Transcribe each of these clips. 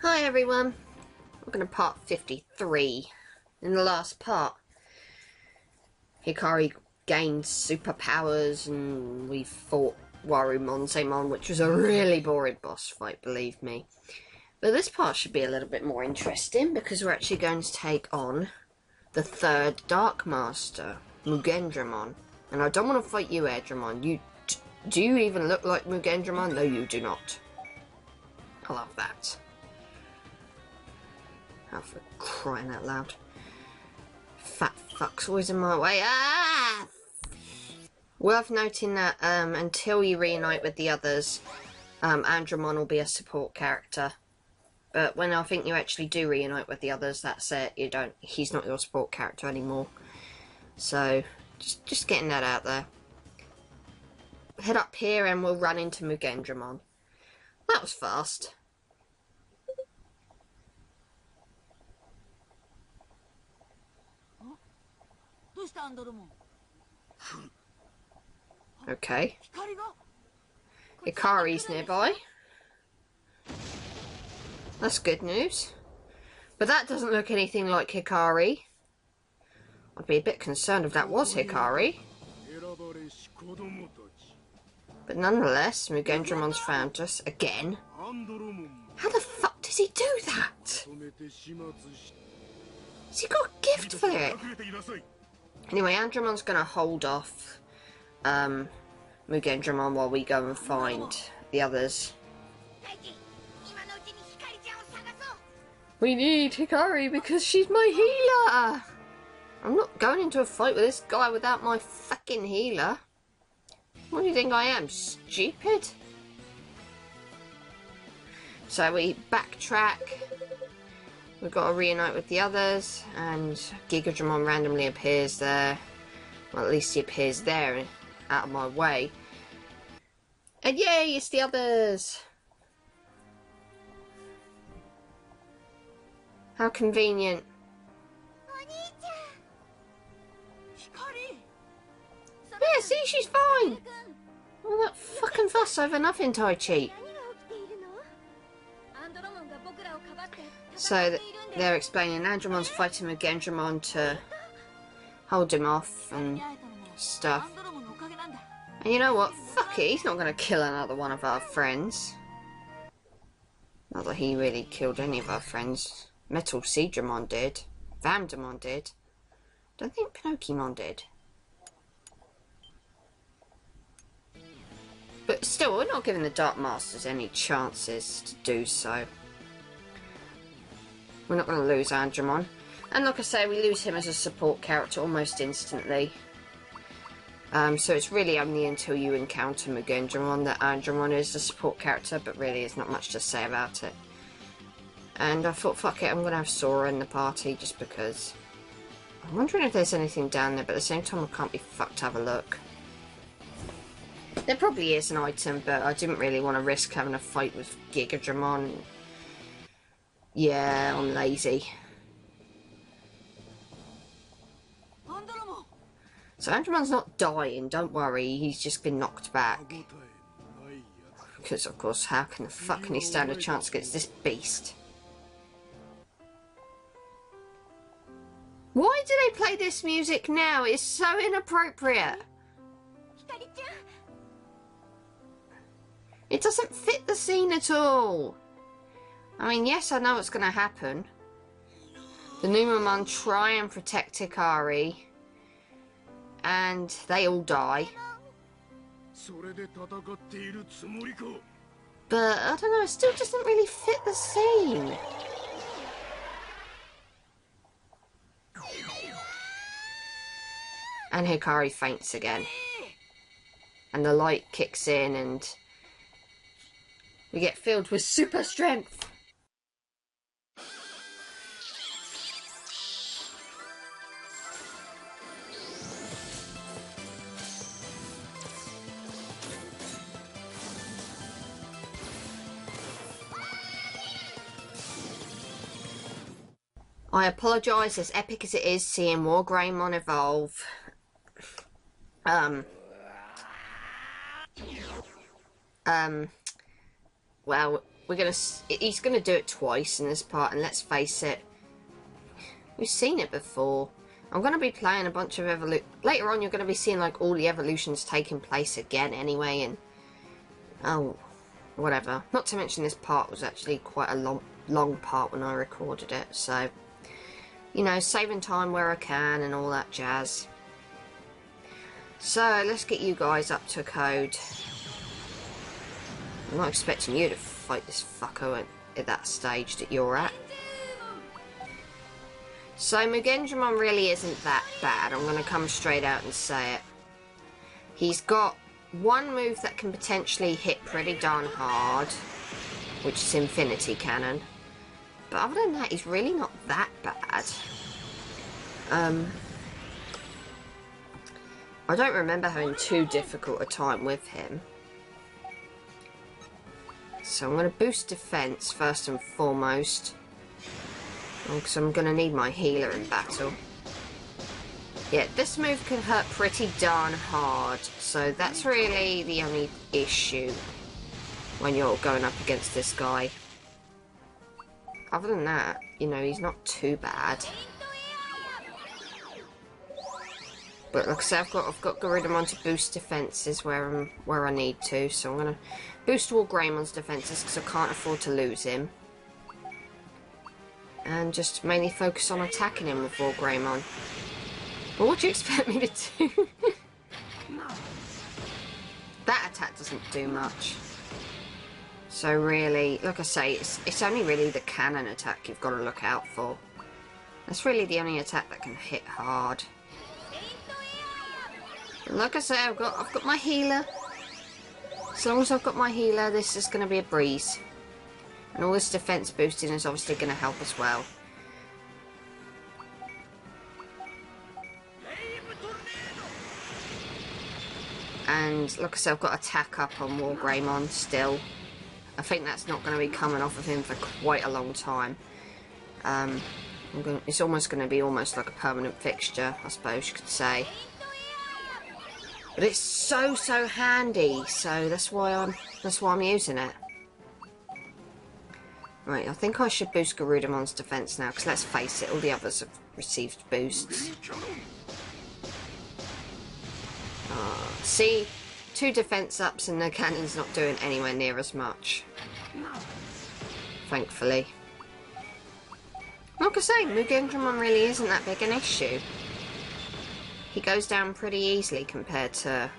Hi everyone, we're going to part 53. In the last part, Hikari gained superpowers and we fought Warumonzemon, which was a really boring boss fight, believe me. But this part should be a little bit more interesting because we're actually going to take on the third Dark Master, Mugendramon. And I don't want to fight you, Airdramon. Do you even look like Mugendramon? No, you do not. I love that. Oh, for crying out loud. Fat fuck's always in my way. Ah! Worth noting that until you reunite with the others, Andromon will be a support character. But when I think you actually do reunite with the others, that's it. He's not your support character anymore. So, just getting that out there. Head up here and we'll run into Mugendramon. That was fast. Okay. Hikari's nearby. That's good news. But that doesn't look anything like Hikari. I'd be a bit concerned if that was Hikari. But nonetheless, Mugendramon's found us again. How the fuck does he do that? Has he got a gift for it? Anyway, Andromon's going to hold off Mugendramon while we go and find the others. We need Hikari because she's my healer! I'm not going into a fight with this guy without my fucking healer. What do you think I am, stupid? So we backtrack. We've got to reunite with the others, and Gigadramon randomly appears there. Well, at least he appears there, out of my way. And yay, it's the others! How convenient. Yeah, see, she's fine! All that fucking fuss over nothing, Tai-Chi. So they're explaining Andromon's fighting Mugendramon to hold him off and stuff. And you know what? Fuck it, he's not going to kill another one of our friends. Not that he really killed any of our friends. Metal Seedramon did. Vamdamon did. Don't think Pinocchimon did. But still, we're not giving the Dark Masters any chances to do so. We're not going to lose Andromon. And like I say, we lose him as a support character almost instantly. So it's really only until you encounter Mugendramon that Andromon is the support character, but really there's not much to say about it. And I thought, fuck it, I'm going to have Sora in the party just because. I'm wondering if there's anything down there, but at the same time I can't be fucked to have a look. There probably is an item, but I didn't really want to risk having a fight with Gigadramon. Yeah, I'm lazy. So Andromon's not dying, don't worry, he's just been knocked back. Because of course, how can the fuck can he stand a chance against this beast? Why do they play this music now? It's so inappropriate. It doesn't fit the scene at all. I mean, yes, I know what's going to happen. The Numamon try and protect Hikari, and they all die. But, I don't know, it still doesn't really fit the scene. And Hikari faints again. And the light kicks in and we get filled with super strength. I apologise, as epic as it is seeing Wargreymon evolve. Well, he's gonna do it twice in this part, and let's face it, we've seen it before. I'm gonna be playing a bunch of later on. You're gonna be seeing like all the evolutions taking place again anyway, and oh, whatever. Not to mention this part was actually quite a long part when I recorded it, so you know, saving time where I can and all that jazz. So let's get you guys up to code. I'm not expecting you to fight this fucker at that stage that you're at. So Mugendramon really isn't that bad. I'm going to come straight out and say it. He's got one move that can potentially hit pretty darn hard, which is Infinity Cannon. But other than that, he's really not that bad. I don't remember having too difficult a time with him. So I'm going to boost defense first and foremost, because I'm going to need my healer in battle. Yeah, this move can hurt pretty darn hard, so that's really the only issue when you're going up against this guy. Other than that, you know, he's not too bad. But like I said, I've got Garudamon to boost defenses where I need to, so I'm gonna boost Wargreymmon's defenses because I can't afford to lose him, and just mainly focus on attacking him with Wargreymon. But what do you expect me to do? That attack doesn't do much. So really, like I say, it's only really the cannon attack you've got to look out for. That's really the only attack that can hit hard. But like I say, I've got my healer. As long as I've got my healer, this is going to be a breeze. And all this defense boosting is obviously going to help as well. And like I said, I've got attack up on Wargreymon still. I think that's not going to be coming off of him for quite a long time. It's almost going to be almost like a permanent fixture, I suppose you could say. But it's so handy, so that's why I'm using it. Right, I think I should boost Garudamon's defense now, because let's face it, all the others have received boosts. See, 2 defense ups and the cannon's not doing anywhere near as much. Thankfully. Like I say, Mugendramon really isn't that big an issue. He goes down pretty easily compared to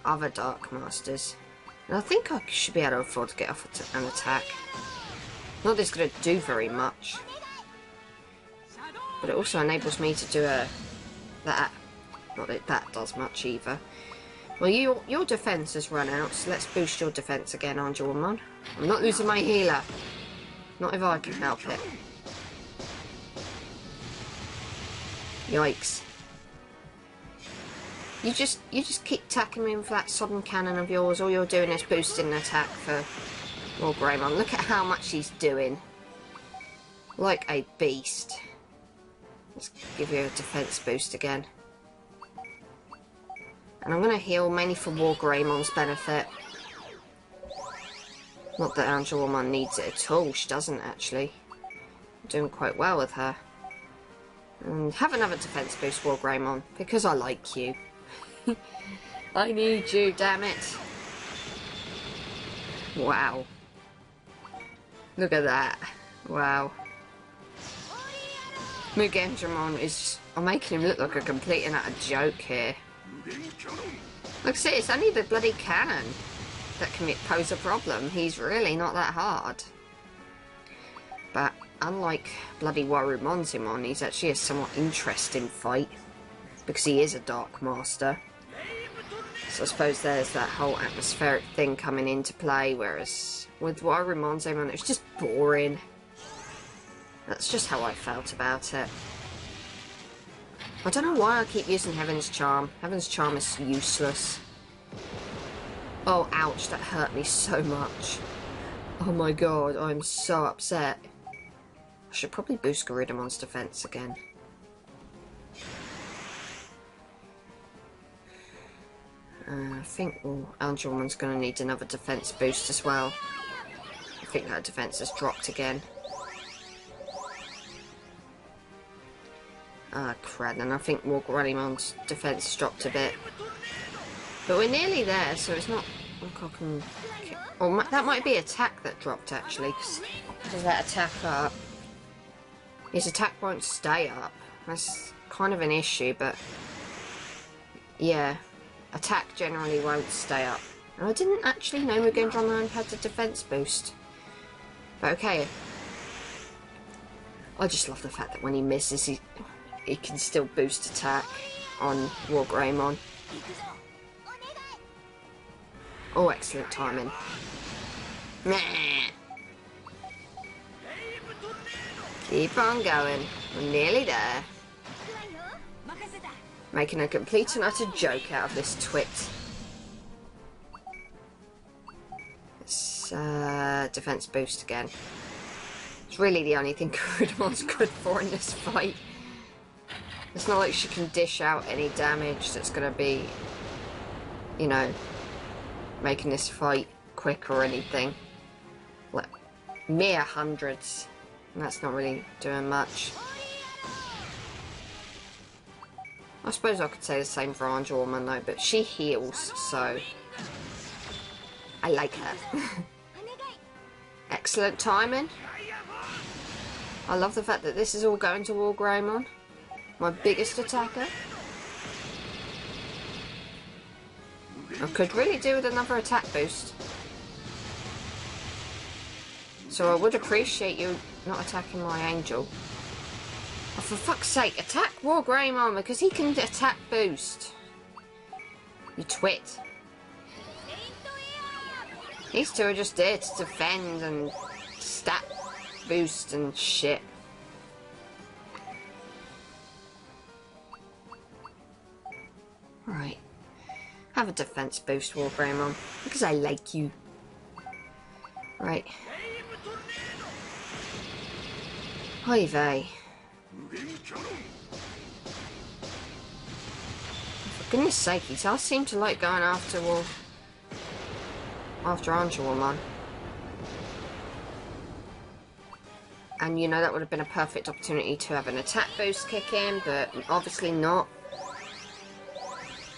other Dark Masters. And I think I should be able to afford to get off an attack. Not that it's going to do very much. But it also enables me to do that. Not that that does much either. Well, your defense has run out, so let's boost your defense again, Angelmon. I'm not losing my healer. Not if I can help it. Yikes. You just keep attacking me with that sodden cannon of yours. All you're doing is boosting the attack for Wargreymon. Look at how much he's doing. Like a beast. Let's give you a defense boost again. And I'm going to heal mainly for Wargreymon's benefit. Not that Angelmon needs it at all. She doesn't actually. I'm doing quite well with her. And have another defense boost, Wargreymon, because I like you. I need you, damn it. Wow. Look at that. Wow. Mugendramon is... I'm making him look like a complete and utter joke here. Like I say, it's only the bloody cannon that can pose a problem. He's really not that hard. But unlike bloody Warumonzimon, he's actually a somewhat interesting fight. Because he is a Dark Master. So I suppose there's that whole atmospheric thing coming into play, whereas with Warumonzimon it's just boring. That's just how I felt about it. I don't know why I keep using Heaven's Charm. Heaven's Charm is useless. Oh, ouch, that hurt me so much. Oh my god, I'm so upset. I should probably boost Garudamon's defense again. I think Angelmon's going to need another defense boost as well. I think that defense has dropped again. Ah, crap, and I think Mugendramon's defense has dropped a bit. But we're nearly there, so it's not like I can... Or that might be attack that dropped, actually, because that attack up... His attack won't stay up. That's kind of an issue, but... Yeah, attack generally won't stay up. And I didn't actually know Mugendramon had the defense boost. But okay. I just love the fact that when he misses, he can still boost attack on Mugendramon. Oh, excellent timing. Meh. Keep on going. We're nearly there. Making a complete and utter joke out of this twit. It's defense boost again. It's really the only thing Garudamon's good for in this fight. It's not like she can dish out any damage that's going to be, you know, making this fight quick or anything. Like, mere hundreds. And that's not really doing much. I suppose I could say the same for Angelmon though, but she heals, so I like her. Excellent timing. I love the fact that this is all going to Mugendramon, my biggest attacker. I could really do with another attack boost. So I would appreciate you not attacking my angel. Oh, for fuck's sake, attack Mugendramon because he can attack boost. You twit. These two are just there to defend and stat boost and shit. Right. Have a defense boost, Mugendramon, because I like you. Right. Oy vey. For goodness sake, he does seem to like going after Angelmon. And you know that would have been a perfect opportunity to have an attack boost kick in, but obviously not.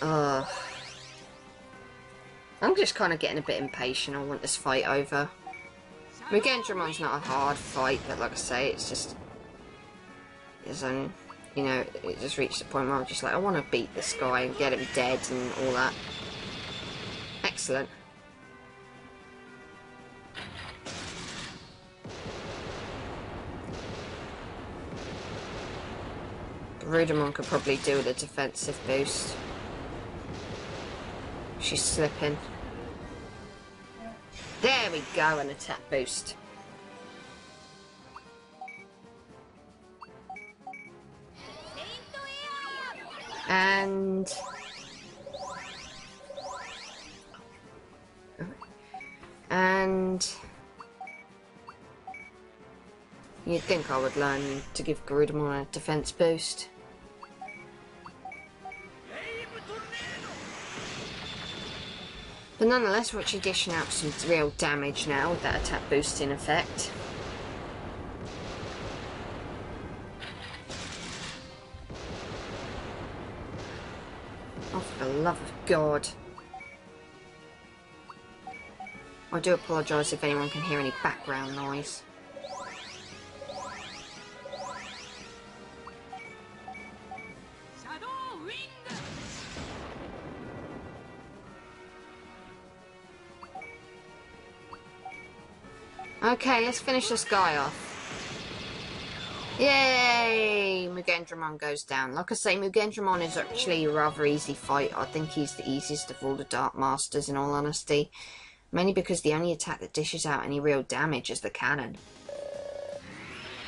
I'm just kind of getting a bit impatient. I want this fight over. Mugendramon's not a hard fight, but like I say, it's just... you know, it just reached the point where I'm just like, I want to beat this guy and get him dead and all that. Excellent. Garudamon could probably do with a defensive boost. She's slipping. There we go, an attack boost. And you'd think I would learn to give Garudamon a defense boost. But nonetheless, we're actually dishing out some real damage now with that attack boost in effect. Oh, for the love of God. I do apologise if anyone can hear any background noise. Okay, let's finish this guy off. Yay! Mugendramon goes down. Like I say, Mugendramon is actually a rather easy fight. I think he's the easiest of all the Dark Masters, in all honesty. Mainly because the only attack that dishes out any real damage is the cannon.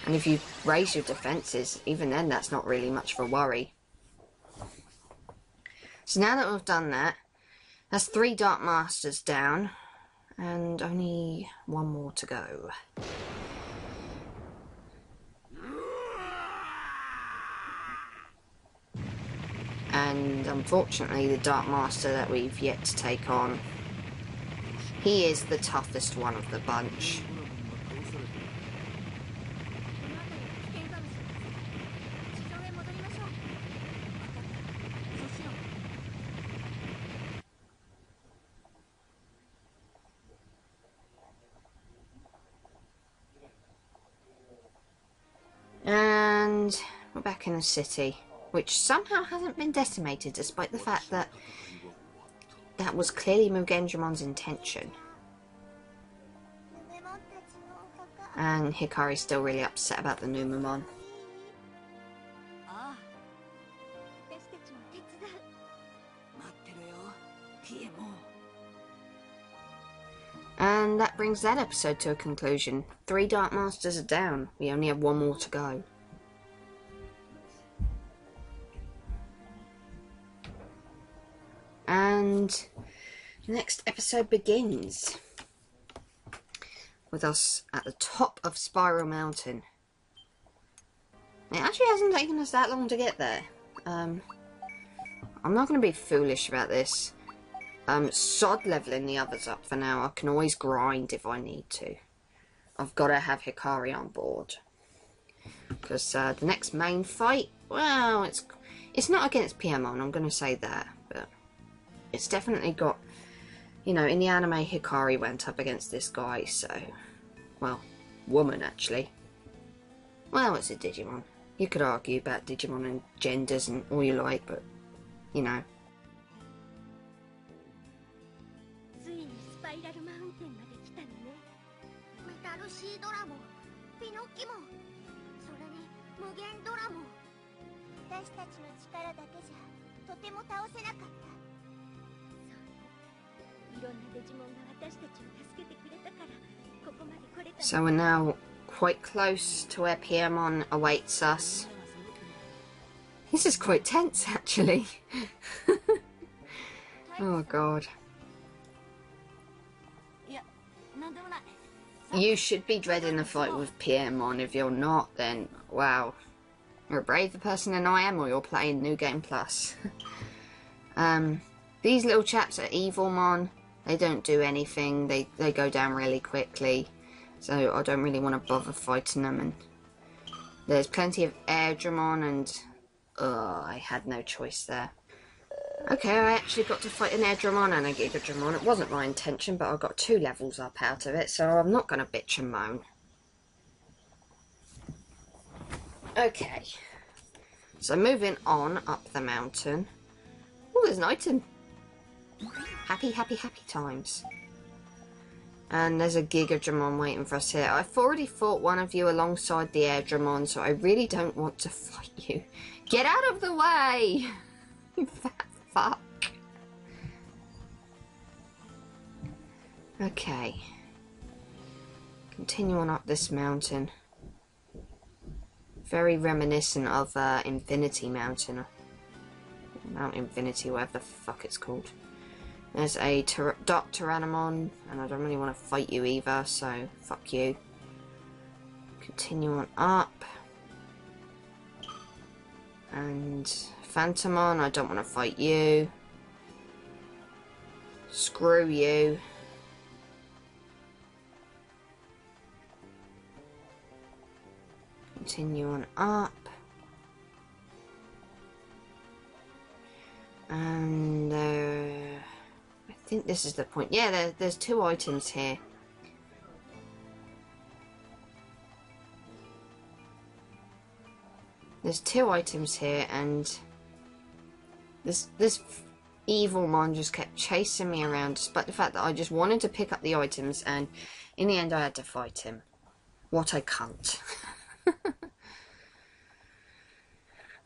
And if you raise your defences, even then that's not really much of a worry. So now that we've done that, that's 3 Dark Masters down. And only 1 more to go. And unfortunately, the Dark Master that we've yet to take on, he is the toughest one of the bunch. And we're back in the city, which somehow hasn't been decimated, despite the fact that that was clearly Mugendramon's intention. And Hikari's still really upset about the new Numemon. And that brings that episode to a conclusion. 3 Dark Masters are down. We only have 1 more to go. And the next episode begins with us at the top of Spiral Mountain. It actually hasn't taken us that long to get there. I'm not going to be foolish about this. Sod leveling the others up for now. I can always grind if I need to. I've got to have Hikari on board. Because the next main fight, well, it's not against Piemon, I'm going to say that. But it's definitely got, you know, in the anime Hikari went up against this guy, so, well, woman actually. Well, it's a Digimon. You could argue about Digimon and genders and all you like, but, you know. So we're now quite close to where Piemon awaits us. This is quite tense, actually. Oh god. You should be dreading a fight with Piemon. If you're not, then wow. You're a braver person than I am, or you're playing New Game Plus. These little chaps are Evilmon. They don't do anything. They go down really quickly. So I don't really want to bother fighting them. And there's plenty of Airdramon, and I had no choice there. Okay, I actually got to fight an Airdramon and a Gigadramon. It wasn't my intention, but I got 2 levels up out of it, so I'm not going to bitch and moan. Okay, so moving on up the mountain. Oh, there's an item. Happy, happy, happy times. And there's a Gigadramon waiting for us here. I've already fought one of you alongside the Airdramon, so I really don't want to fight you. Get out of the way! You fat fuck. Okay. Continue on up this mountain. Very reminiscent of Infinity Mountain. Mount Infinity, whatever the fuck it's called. There's a Dark Tyrannomon, and I don't really want to fight you either, so fuck you. Continue on up. And Phantomon, I don't want to fight you. Screw you. Continue on up. And I think this is the point. Yeah, there's 2 items here. There's 2 items here, and this Evilmon just kept chasing me around, despite the fact that I just wanted to pick up the items, and in the end I had to fight him. What a cunt.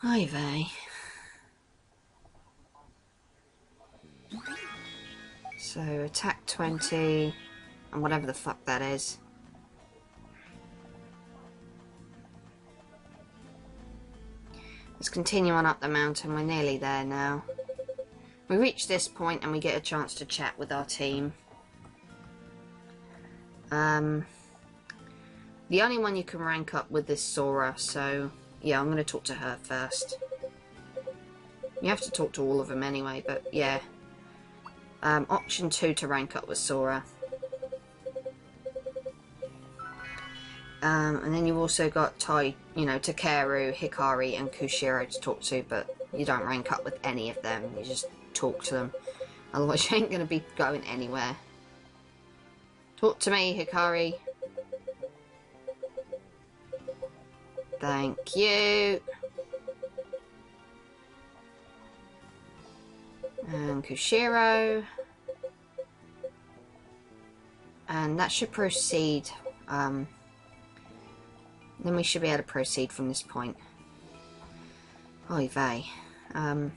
Oy vey. So attack 20 and whatever the fuck that is. Let's continue on up the mountain. We're nearly there now. We reach this point and we get a chance to chat with our team. The only one you can rank up with is Sora, so yeah, I'm going to talk to her first. You have to talk to all of them anyway, but yeah. Option 2 to rank up with Sora. And then you've also got Takeru, Hikari and Kushiro to talk to, but you don't rank up with any of them, you just talk to them. Otherwise you ain't going to be going anywhere. Talk to me, Hikari. Thank you. And Kushiro. And that should proceed. Then we should be able to proceed from this point. Oy vey. I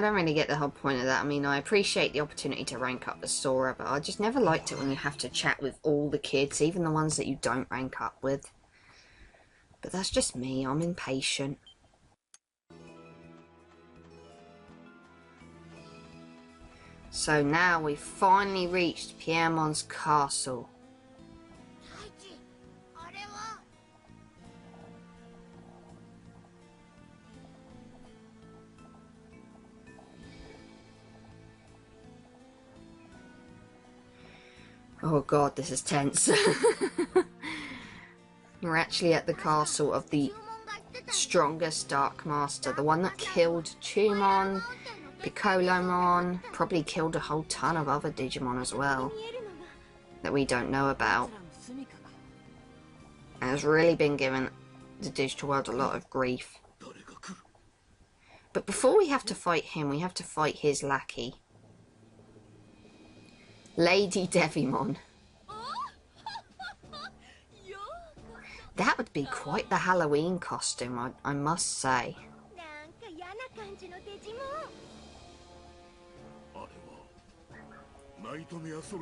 don't really get the whole point of that. I mean, I appreciate the opportunity to rank up with Sora, but I just never liked it when you have to chat with all the kids, even the ones that you don't rank up with. But that's just me, I'm impatient. So now we've finally reached Piemon's castle. Oh god, this is tense. We're actually at the castle of the strongest Dark Master, the one that killed Digimon, Piccolomon, probably killed a whole ton of other Digimon as well, that we don't know about. And has really been giving the digital world a lot of grief. But before we have to fight him, we have to fight his lackey. Lady Digimon. That would be quite the Halloween costume, I must say.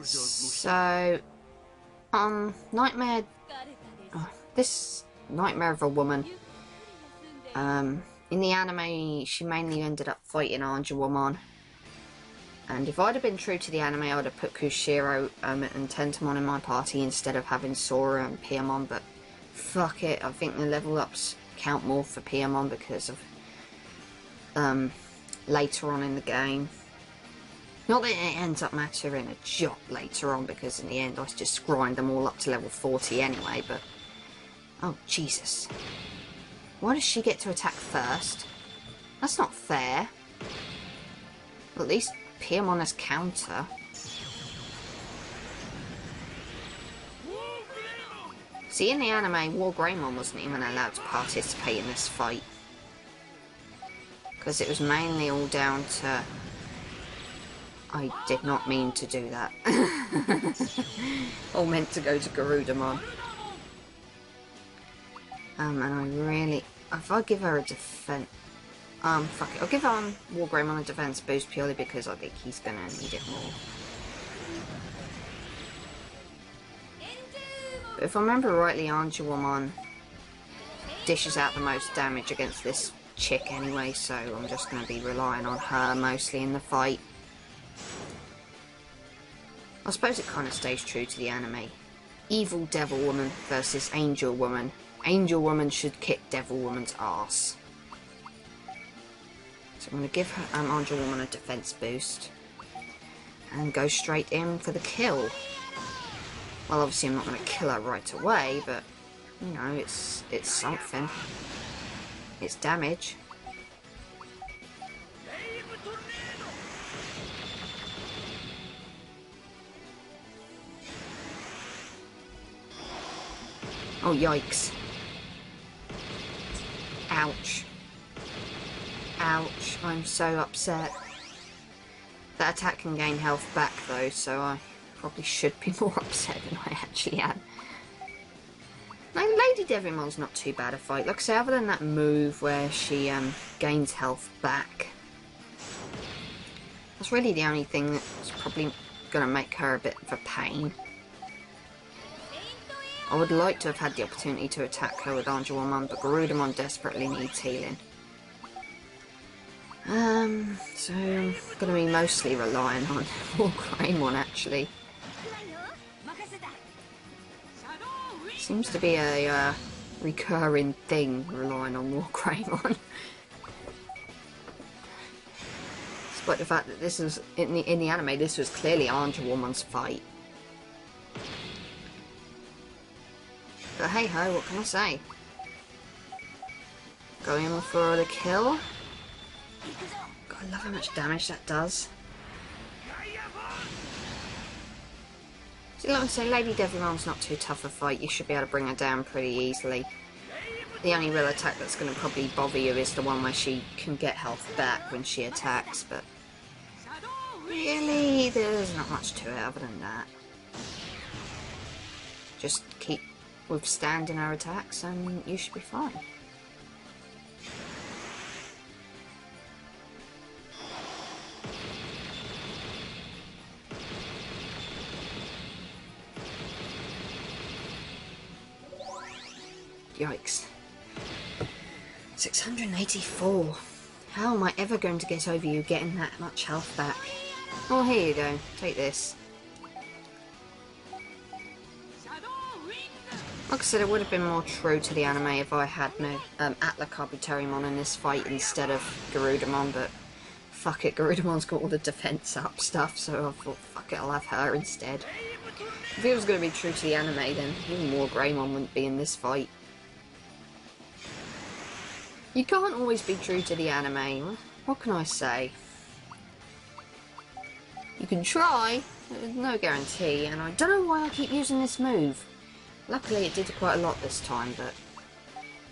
So, Nightmare... this Nightmare of a Woman. In the anime, she mainly ended up fighting Angelwomon. And if I'd have been true to the anime, I would have put Kushiro and Tentomon in my party instead of having Sora and Piamon, but fuck it, I think the level ups count more for Piamon because of later on in the game. Not that it ends up mattering a jot later on, because in the end I just grind them all up to level 40 anyway, but... oh, Jesus. Why does she get to attack first? That's not fair. At least Piamon has counter. See, in the anime, Wargreymon wasn't even allowed to participate in this fight. Because it was mainly all down to... I did not mean to do that. All meant to go to Garudamon. And I really... if I give her a defense... fuck it. I'll give Wargreymon a defense boost purely because I think he's gonna need it more. But if I remember rightly, Angelwomon dishes out the most damage against this chick anyway, so I'm just gonna be relying on her mostly in the fight. I suppose it kind of stays true to the anime. Evil Devil Woman versus Angel Woman. Angel Woman should kick Devil Woman's ass. So I'm going to give her Angel Woman a defense boost. And go straight in for the kill. Well, obviously I'm not going to kill her right away, but, you know, it's something. It's damage. Oh, yikes. Ouch. Ouch, I'm so upset. That attack can gain health back though, so I probably should be more upset than I actually am. Now, Lady Digimon's not too bad a fight. Like I say, other than that move where she gains health back. That's really the only thing that's probably going to make her a bit of a pain. I would like to have had the opportunity to attack her with Angelwomon, but Garudamon desperately needs healing. So I'm going to be mostly relying on Wargreymon actually. Seems to be a recurring thing relying on War Greymon. Despite the fact that this was in the anime, this was clearly Andrawoman's fight. But hey ho, what can I say? Going in for the kill. God, I love how much damage that does. So like I say, Lady Devimon's not too tough a fight. You should be able to bring her down pretty easily. The only real attack that's going to probably bother you is the one where she can get health back when she attacks, but really, there's not much to it other than that. Just keep withstanding our attacks and you should be fine. Yikes. 684. How am I ever going to get over you getting that much health back? Oh, here you go. Take this. Like I said, it would have been more true to the anime if I had no Atlacarbuterimon in this fight instead of Garudamon, but fuck it, Garudamon's got all the defense up stuff, so I thought, fuck it, I'll have her instead. If it was going to be true to the anime, then even more Greymon wouldn't be in this fight. You can't always be true to the anime. What can I say? You can try, but there's no guarantee, and I don't know why I keep using this move. Luckily it did quite a lot this time, but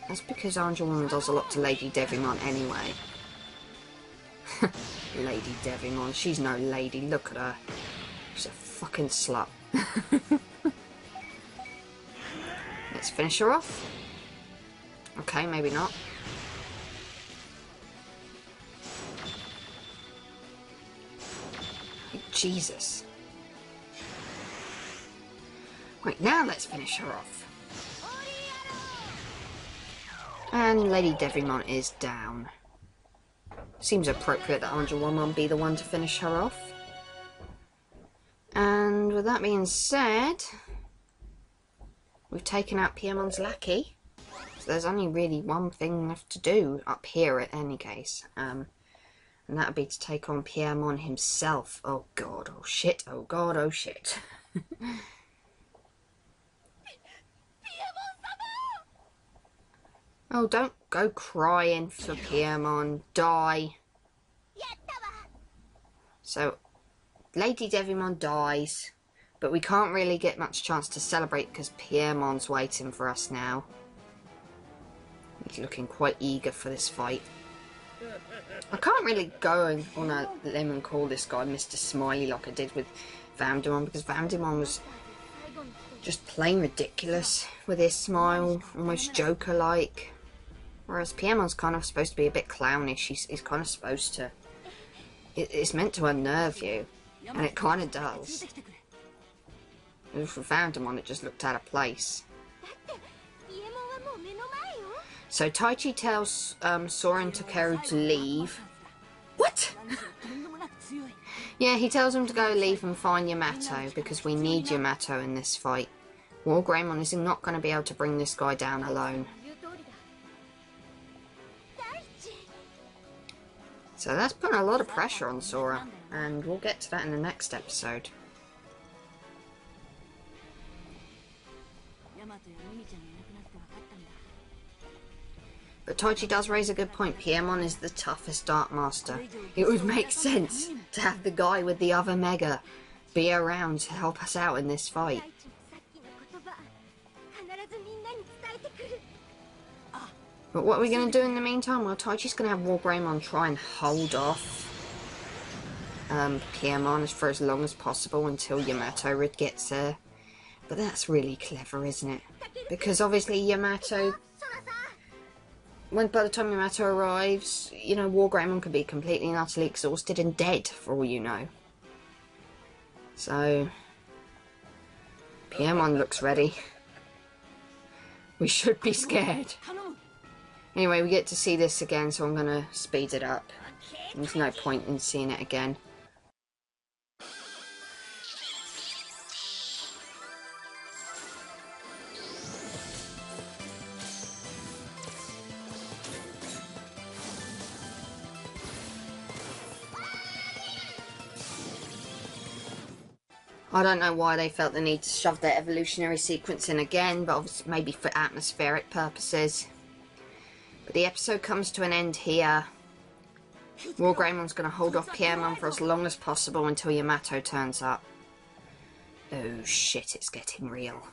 that's because Andrawoman does a lot to Lady Devimon anyway. Lady Devimon, she's no lady, look at her. She's a fucking slut. Let's finish her off. Okay, maybe not. Jesus. Right, now let's finish her off. And Lady Devimon is down. Seems appropriate that Andrawoman be the one to finish her off. And with that being said, we've taken out Piemon's lackey. So there's only really one thing left to do up here in any case. And that would be to take on Piemon himself. Oh god, oh shit, oh god, oh shit. Oh, don't go crying for Piemon. Die. So, Lady Devimon dies, but we can't really get much chance to celebrate because Piemon's waiting for us now. He's looking quite eager for this fight. I can't really go on a limb and call this guy Mr. Smiley like I did with Vamdemon, because Vamdemon was just plain ridiculous with his smile, almost Joker-like. Whereas Piemon's kind of supposed to be a bit clownish. He's kind of supposed to... It's meant to unnerve you, and it kind of does. For Vamdemon, it just looked out of place. So Taichi tells Sora and Takeru to leave. What? Yeah, he tells him to go leave and find Yamato, because we need Yamato in this fight. War Greymon is not going to be able to bring this guy down alone. So that's putting a lot of pressure on Sora, and we'll get to that in the next episode. But Taichi does raise a good point. Piemon is the toughest Dark Master. It would make sense to have the guy with the other Mega be around to help us out in this fight. But what are we going to do in the meantime? Well, Taichi's going to have War Greymon try and hold off Piemon for as long as possible until Yamato gets there. But that's really clever, isn't it? Because obviously Yamato... by the time Yamato arrives, you know, War Greymon could be completely and utterly exhausted and dead, for all you know. So... Piemon looks ready. We should be scared. Anyway, we get to see this again, so I'm going to speed it up. There's no point in seeing it again. I don't know why they felt the need to shove their evolutionary sequence in again, but obviously maybe for atmospheric purposes. But the episode comes to an end here. Wargreimon's going to hold off Piermon for as long as possible until Yamato turns up. Oh shit, it's getting real.